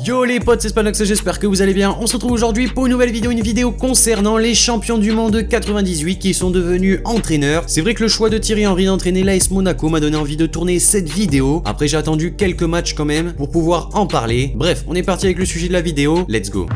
Yo les potes, c'est Spanox, j'espère que vous allez bien. On se retrouve aujourd'hui pour une nouvelle vidéo, concernant les champions du monde 98 qui sont devenus entraîneurs. C'est vrai que le choix de Thierry Henry d'entraîner l'AS Monaco m'a donné envie de tourner cette vidéo. Après j'ai attendu quelques matchs quand même pour pouvoir en parler. Bref, on est parti avec le sujet de la vidéo, let's go.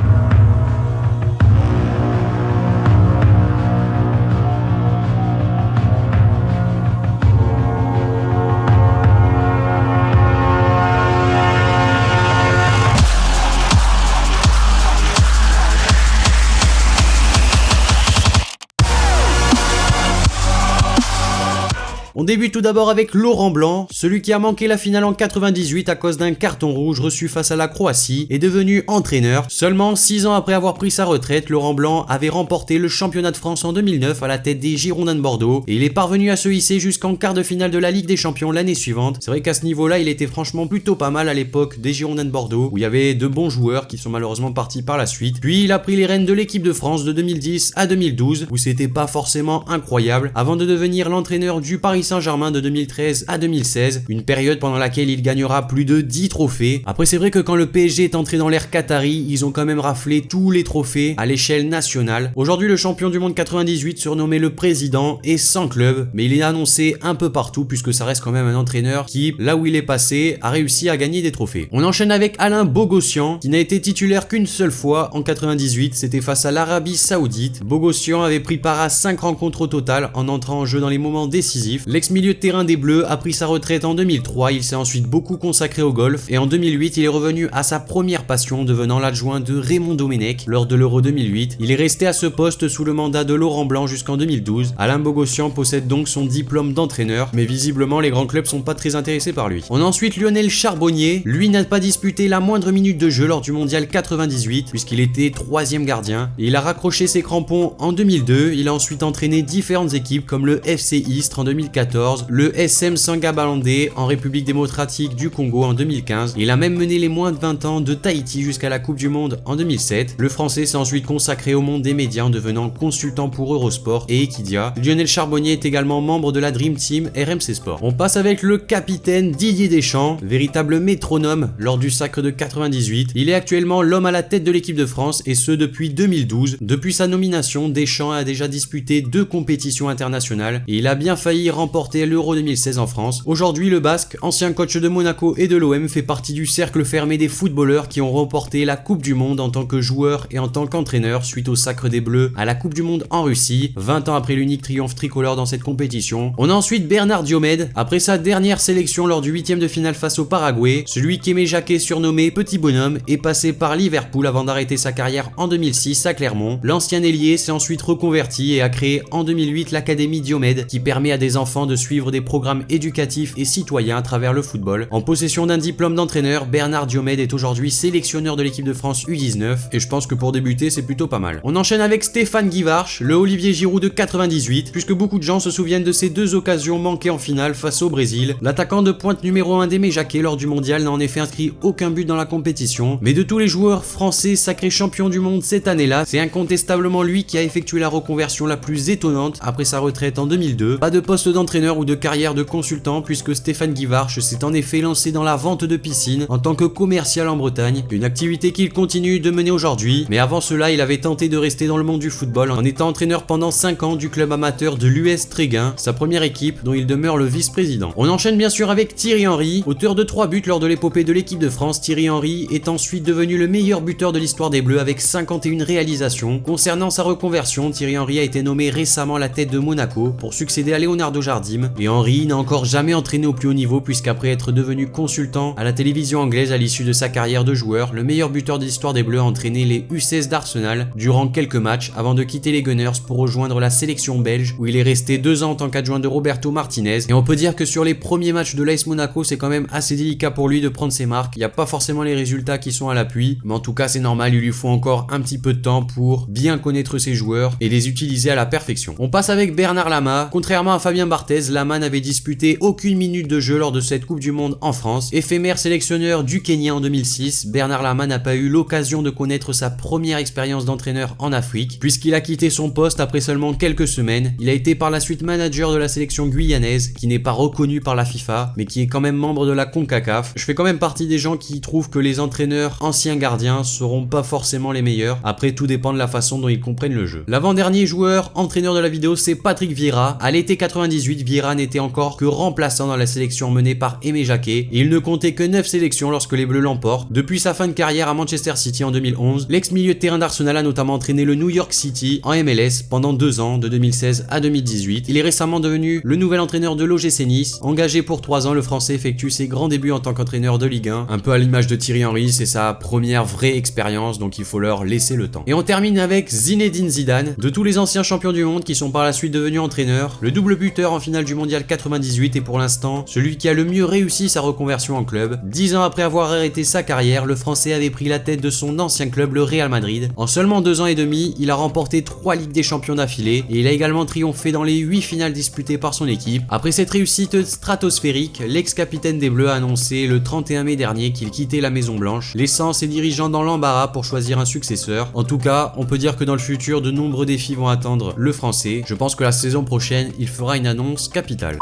On débute tout d'abord avec Laurent Blanc, celui qui a manqué la finale en 98 à cause d'un carton rouge reçu face à la Croatie, est devenu entraîneur. Seulement 6 ans après avoir pris sa retraite, Laurent Blanc avait remporté le championnat de France en 2009 à la tête des Girondins de Bordeaux et il est parvenu à se hisser jusqu'en quart de finale de la Ligue des Champions l'année suivante. C'est vrai qu'à ce niveau-là, il était franchement plutôt pas mal à l'époque des Girondins de Bordeaux où il y avait de bons joueurs qui sont malheureusement partis par la suite. Puis il a pris les rênes de l'équipe de France de 2010 à 2012 où c'était pas forcément incroyable avant de devenir l'entraîneur du Paris Saint-Germain de 2013 à 2016, une période pendant laquelle il gagnera plus de 10 trophées. Après c'est vrai que quand le PSG est entré dans l'ère Qatari, ils ont quand même raflé tous les trophées à l'échelle nationale. Aujourd'hui le champion du monde 98, surnommé le président, est sans club, mais il est annoncé un peu partout puisque ça reste quand même un entraîneur qui, là où il est passé, a réussi à gagner des trophées. On enchaîne avec Alain Bogossian, qui n'a été titulaire qu'une seule fois en 98, c'était face à l'Arabie Saoudite. Bogossian avait pris part à 5 rencontres au total en entrant en jeu dans les moments décisifs. L'ex-milieu de terrain des Bleus a pris sa retraite en 2003, il s'est ensuite beaucoup consacré au golf et en 2008 il est revenu à sa première passion devenant l'adjoint de Raymond Domenech lors de l'Euro 2008. Il est resté à ce poste sous le mandat de Laurent Blanc jusqu'en 2012. Alain Bogossian possède donc son diplôme d'entraîneur, mais visiblement les grands clubs sont pas très intéressés par lui. On a ensuite Lionel Charbonnier, lui n'a pas disputé la moindre minute de jeu lors du mondial 98 puisqu'il était 3e gardien et il a raccroché ses crampons en 2002. Il a ensuite entraîné différentes équipes comme le FC Istres en 2014, le SM Sangabalandé en République démocratique du Congo en 2015. Il a même mené les moins de 20 ans de Tahiti jusqu'à la Coupe du Monde en 2007. Le Français s'est ensuite consacré au monde des médias en devenant consultant pour Eurosport et Equidia. Lionel Charbonnier est également membre de la Dream Team RMC Sport. On passe avec le capitaine Didier Deschamps, véritable métronome lors du sacre de 98. Il est actuellement l'homme à la tête de l'équipe de France et ce depuis 2012. Depuis sa nomination, Deschamps a déjà disputé 2 compétitions internationales et il a bien failli remporter l'Euro 2016 en France. Aujourd'hui, le Basque, ancien coach de Monaco et de l'OM, fait partie du cercle fermé des footballeurs qui ont remporté la Coupe du Monde en tant que joueur et en tant qu'entraîneur suite au sacre des Bleus à la Coupe du Monde en Russie, 20 ans après l'unique triomphe tricolore dans cette compétition. On a ensuite Bernard Diomède, après sa dernière sélection lors du 8e de finale face au Paraguay, celui qu'Aimé Jacquet surnommé Petit Bonhomme est passé par Liverpool avant d'arrêter sa carrière en 2006 à Clermont. L'ancien ailier s'est ensuite reconverti et a créé en 2008 l'Académie Diomède qui permet à des enfants de suivre des programmes éducatifs et citoyens à travers le football. En possession d'un diplôme d'entraîneur, Bernard Diomède est aujourd'hui sélectionneur de l'équipe de France U19 et je pense que pour débuter c'est plutôt pas mal. On enchaîne avec Stéphane Guivarch, le Olivier Giroud de 98, puisque beaucoup de gens se souviennent de ces 2 occasions manquées en finale face au Brésil. L'attaquant de pointe numéro 1 d'Aimé Jacquet lors du mondial n'a en effet inscrit aucun but dans la compétition, mais de tous les joueurs français sacrés champions du monde cette année-là, c'est incontestablement lui qui a effectué la reconversion la plus étonnante après sa retraite en 2002. Pas de poste d'entraîneur ou de carrière de consultant puisque Stéphane Guivarch s'est en effet lancé dans la vente de piscines en tant que commercial en Bretagne, une activité qu'il continue de mener aujourd'hui, mais avant cela il avait tenté de rester dans le monde du football en étant entraîneur pendant 5 ans du club amateur de l'US Tréguin, sa première équipe dont il demeure le vice-président. On enchaîne bien sûr avec Thierry Henry, auteur de 3 buts lors de l'épopée de l'équipe de France. Thierry Henry est ensuite devenu le meilleur buteur de l'histoire des Bleus avec 51 réalisations. Concernant sa reconversion, Thierry Henry a été nommé récemment à la tête de Monaco pour succéder à Leonardo Jardim et Henry n'a encore jamais entraîné au plus haut niveau puisqu'après être devenu consultant à la télévision anglaise à l'issue de sa carrière de joueur, le meilleur buteur de l'histoire des Bleus a entraîné les U16 d'Arsenal durant quelques matchs avant de quitter les Gunners pour rejoindre la sélection belge où il est resté 2 ans en tant qu'adjoint de Roberto Martinez. Et on peut dire que sur les premiers matchs de l'AS Monaco, c'est quand même assez délicat pour lui de prendre ses marques. Il n'y a pas forcément les résultats qui sont à l'appui, mais en tout cas c'est normal, il lui faut encore un petit peu de temps pour bien connaître ses joueurs et les utiliser à la perfection. On passe avec Bernard Lama. Contrairement à Fabien Barthez, 2016, Laman avait disputé aucune minute de jeu lors de cette Coupe du Monde en France. Éphémère sélectionneur du Kenya en 2006, Bernard Laman n'a pas eu l'occasion de connaître sa première expérience d'entraîneur en Afrique, puisqu'il a quitté son poste après seulement quelques semaines. Il a été par la suite manager de la sélection guyanaise, qui n'est pas reconnue par la FIFA, mais qui est quand même membre de la CONCACAF. Je fais quand même partie des gens qui trouvent que les entraîneurs anciens gardiens seront pas forcément les meilleurs. Après, tout dépend de la façon dont ils comprennent le jeu. L'avant-dernier joueur entraîneur de la vidéo, c'est Patrick Vieira. À l'été 98, Vieira n'était encore que remplaçant dans la sélection menée par Aimé Jacquet, et il ne comptait que 9 sélections lorsque les Bleus l'emportent. Depuis sa fin de carrière à Manchester City en 2011, l'ex-milieu de terrain d'Arsenal a notamment entraîné le New York City en MLS pendant 2 ans, de 2016 à 2018. Il est récemment devenu le nouvel entraîneur de l'OGC Nice. Engagé pour 3 ans, le Français effectue ses grands débuts en tant qu'entraîneur de Ligue 1. Un peu à l'image de Thierry Henry, c'est sa première vraie expérience, donc il faut leur laisser le temps. Et on termine avec Zinedine Zidane. De tous les anciens champions du monde qui sont par la suite devenus entraîneurs, le double buteur en finale du mondial 98 est pour l'instant celui qui a le mieux réussi sa reconversion en club. 10 ans après avoir arrêté sa carrière, le Français avait pris la tête de son ancien club, le Real Madrid. En seulement 2 ans et demi, il a remporté 3 Ligues des Champions d'affilée et il a également triomphé dans les 8 finales disputées par son équipe. Après cette réussite stratosphérique, l'ex-capitaine des Bleus a annoncé le 31 mai dernier qu'il quittait la Maison Blanche, laissant ses dirigeants dans l'embarras pour choisir un successeur. En tout cas, on peut dire que dans le futur, de nombreux défis vont attendre le Français. Je pense que la saison prochaine, il fera une annonce capitale.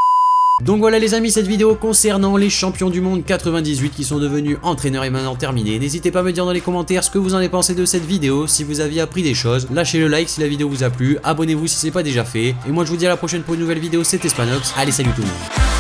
Donc voilà les amis, cette vidéo concernant les champions du monde 98 qui sont devenus entraîneurs est maintenant terminée. N'hésitez pas à me dire dans les commentaires ce que vous en avez pensé de cette vidéo, si vous aviez appris des choses. Lâchez le like si la vidéo vous a plu, abonnez-vous si c'est pas déjà fait. Et moi je vous dis à la prochaine pour une nouvelle vidéo, c'était Spanox. Allez, salut tout le monde.